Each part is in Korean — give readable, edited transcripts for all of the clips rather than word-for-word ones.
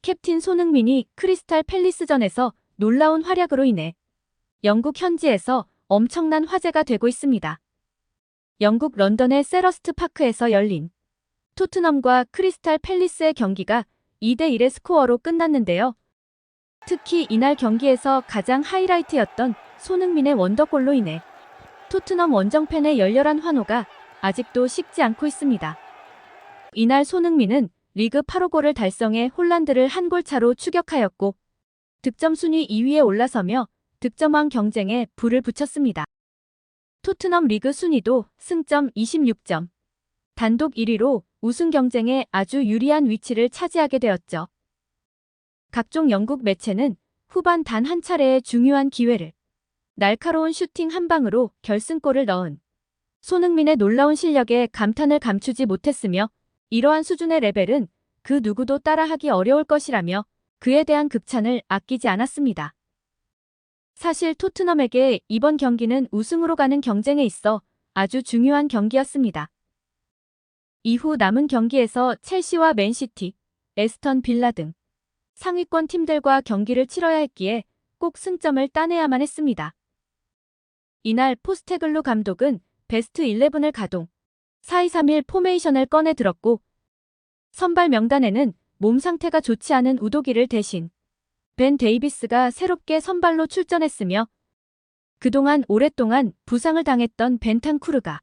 캡틴 손흥민이 크리스탈 팰리스전에서 놀라운 활약으로 인해 영국 현지에서 엄청난 화제가 되고 있습니다. 영국 런던의 셀허스트 파크에서 열린 토트넘과 크리스탈 팰리스의 경기가 2대1의 스코어로 끝났는데요. 특히 이날 경기에서 가장 하이라이트였던 손흥민의 원더골로 인해 토트넘 원정팬의 열렬한 환호가 아직도 식지 않고 있습니다. 이날 손흥민은 리그 8호 골을 달성해 홀란드를 한 골 차로 추격하였고 득점 순위 2위에 올라서며 득점왕 경쟁에 불을 붙였습니다. 토트넘 리그 순위도 승점 26점, 단독 1위로 우승 경쟁에 아주 유리한 위치를 차지하게 되었죠. 각종 영국 매체는 후반 단 한 차례의 중요한 기회를 날카로운 슈팅 한 방으로 결승골을 넣은 손흥민의 놀라운 실력에 감탄을 감추지 못했으며 이러한 수준의 레벨은 그 누구도 따라하기 어려울 것이라며 그에 대한 극찬을 아끼지 않았습니다. 사실 토트넘에게 이번 경기는 우승으로 가는 경쟁에 있어 아주 중요한 경기였습니다. 이후 남은 경기에서 첼시와 맨시티, 에스턴 빌라 등 상위권 팀들과 경기를 치러야 했기에 꼭 승점을 따내야만 했습니다. 이날 포스테글루 감독은 베스트 11을 가동, 4-2-3-1 포메이션을 꺼내 들었고 선발 명단에는 몸 상태가 좋지 않은 우도기를 대신 벤 데이비스가 새롭게 선발로 출전했으며 그동안 오랫동안 부상을 당했던 벤탄쿠르가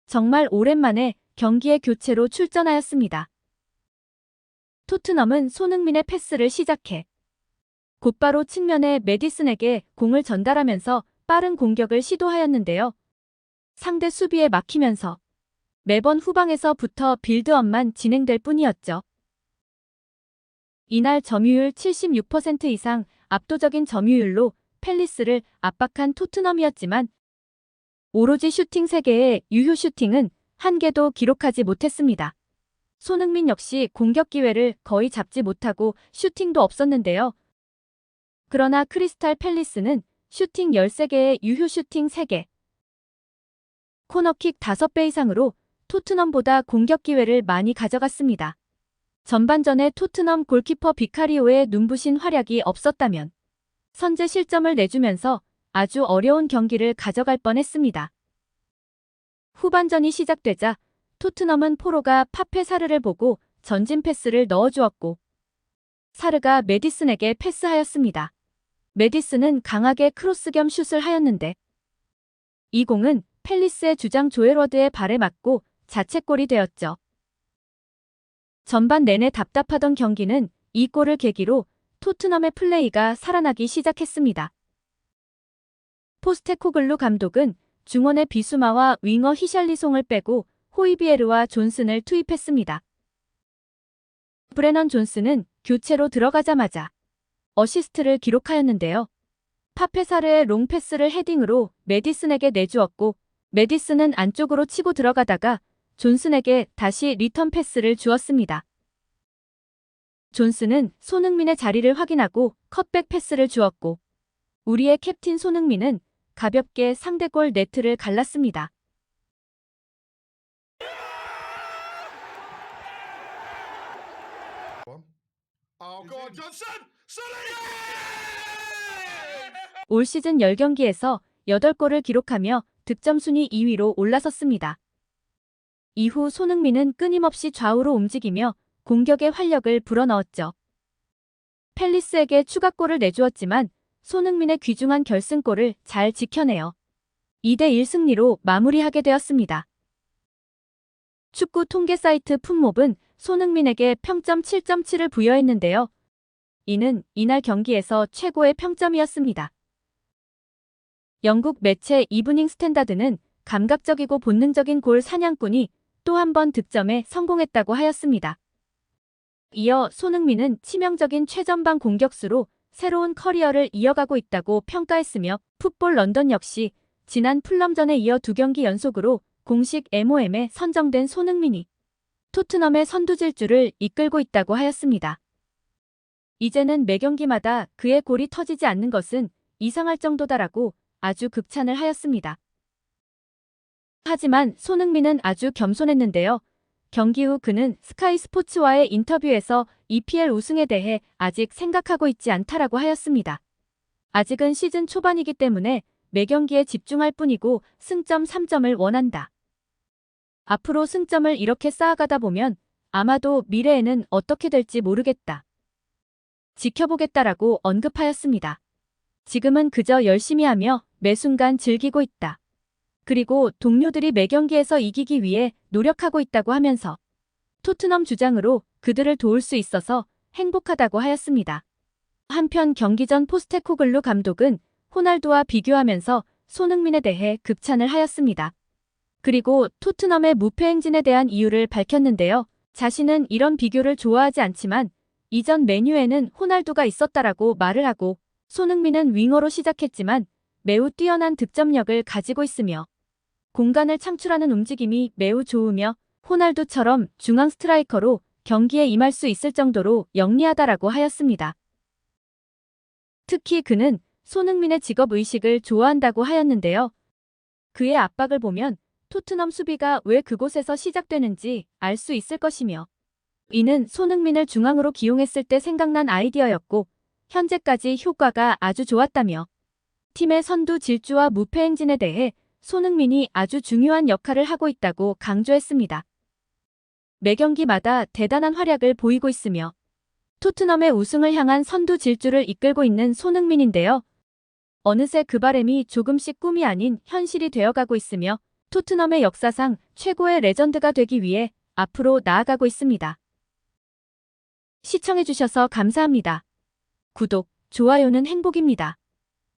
정말 오랜만에 경기에 교체로 출전하였습니다. 토트넘은 손흥민의 패스를 시작해 곧바로 측면의 메디슨에게 공을 전달하면서 빠른 공격을 시도하였는데요. 상대 수비에 막히면서 매번 후방에서부터 빌드업만 진행될 뿐이었죠. 이날 점유율 76% 이상 압도적인 점유율로 팰리스를 압박한 토트넘이었지만 오로지 슈팅 3개의 유효 슈팅은 한 개도 기록하지 못했습니다. 손흥민 역시 공격 기회를 거의 잡지 못하고 슈팅도 없었는데요. 그러나 크리스탈 팰리스는 슈팅 13개의 유효 슈팅 3개, 코너킥 5배 이상으로 토트넘보다 공격 기회를 많이 가져갔습니다. 전반전에 토트넘 골키퍼 비카리오의 눈부신 활약이 없었다면 선제 실점을 내주면서 아주 어려운 경기를 가져갈 뻔했습니다. 후반전이 시작되자 토트넘은 포로가 파페 사르를 보고 전진 패스를 넣어주었고 사르가 메디슨에게 패스하였습니다. 메디슨은 강하게 크로스 겸 슛을 하였는데 이 공은 팰리스의 주장 조엘워드의 발에 맞고 자책골이 되었죠. 전반 내내 답답하던 경기는 이 골을 계기로 토트넘의 플레이가 살아나기 시작했습니다. 포스테코글루 감독은 중원의 비수마와 윙어 히샬리송을 빼고 호이비에르와 존슨을 투입했습니다. 브레넌 존슨은 교체로 들어가자마자 어시스트를 기록하였는데요. 파페사르의 롱패스를 헤딩으로 메디슨에게 내주었고 메디슨은 안쪽으로 치고 들어가다가 존슨에게 다시 리턴 패스를 주었습니다. 존슨은 손흥민의 자리를 확인하고 컷백 패스를 주었고 우리의 캡틴 손흥민은 가볍게 상대골 네트를 갈랐습니다. 올 시즌 10경기에서 8골을 기록하며 득점 순위 2위로 올라섰습니다. 이후 손흥민은 끊임없이 좌우로 움직이며 공격의 활력을 불어넣었죠. 팰리스에게 추가골을 내주었지만 손흥민의 귀중한 결승골을 잘 지켜내어 2대1 승리로 마무리하게 되었습니다. 축구 통계 사이트 풋몹은 손흥민에게 평점 7.7을 부여했는데요. 이는 이날 경기에서 최고의 평점이었습니다. 영국 매체 이브닝 스탠다드는 감각적이고 본능적인 골 사냥꾼이 또 한 번 득점에 성공했다고 하였습니다. 이어 손흥민은 치명적인 최전방 공격수로 새로운 커리어를 이어가고 있다고 평가했으며 풋볼 런던 역시 지난 풀럼전에 이어 2경기 연속으로 공식 MOM에 선정된 손흥민이 토트넘의 선두질주를 이끌고 있다고 하였습니다. 이제는 매 경기마다 그의 골이 터지지 않는 것은 이상할 정도다라고 아주 극찬을 하였습니다. 하지만 손흥민은 아주 겸손했는데요. 경기 후 그는 스카이 스포츠와의 인터뷰에서 EPL 우승에 대해 아직 생각하고 있지 않다라고 하였습니다. 아직은 시즌 초반이기 때문에 매 경기에 집중할 뿐이고 승점 3점을 원한다. 앞으로 승점을 이렇게 쌓아가다 보면 아마도 미래에는 어떻게 될지 모르겠다. 지켜보겠다라고 언급하였습니다. 지금은 그저 열심히 하며 매 순간 즐기고 있다. 그리고 동료들이 매 경기에서 이기기 위해 노력하고 있다고 하면서 토트넘 주장으로 그들을 도울 수 있어서 행복하다고 하였습니다. 한편 경기 전 포스테코글루 감독은 호날두와 비교하면서 손흥민에 대해 극찬을 하였습니다. 그리고 토트넘의 무패 행진에 대한 이유를 밝혔는데요. 자신은 이런 비교를 좋아하지 않지만 이전 메뉴에는 호날두가 있었다라고 말을 하고 손흥민은 윙어로 시작했지만 매우 뛰어난 득점력을 가지고 있으며 공간을 창출하는 움직임이 매우 좋으며 호날두처럼 중앙 스트라이커로 경기에 임할 수 있을 정도로 영리하다라고 하였습니다. 특히 그는 손흥민의 직업의식을 좋아한다고 하였는데요. 그의 압박을 보면 토트넘 수비가 왜 그곳에서 시작되는지 알 수 있을 것이며 이는 손흥민을 중앙으로 기용했을 때 생각난 아이디어였고 현재까지 효과가 아주 좋았다며 팀의 선두 질주와 무패 행진에 대해 손흥민이 아주 중요한 역할을 하고 있다고 강조했습니다. 매 경기마다 대단한 활약을 보이고 있으며 토트넘의 우승을 향한 선두 질주를 이끌고 있는 손흥민인데요. 어느새 그 바람이 조금씩 꿈이 아닌 현실이 되어가고 있으며 토트넘의 역사상 최고의 레전드가 되기 위해 앞으로 나아가고 있습니다. 시청해주셔서 감사합니다. 구독, 좋아요는 행복입니다.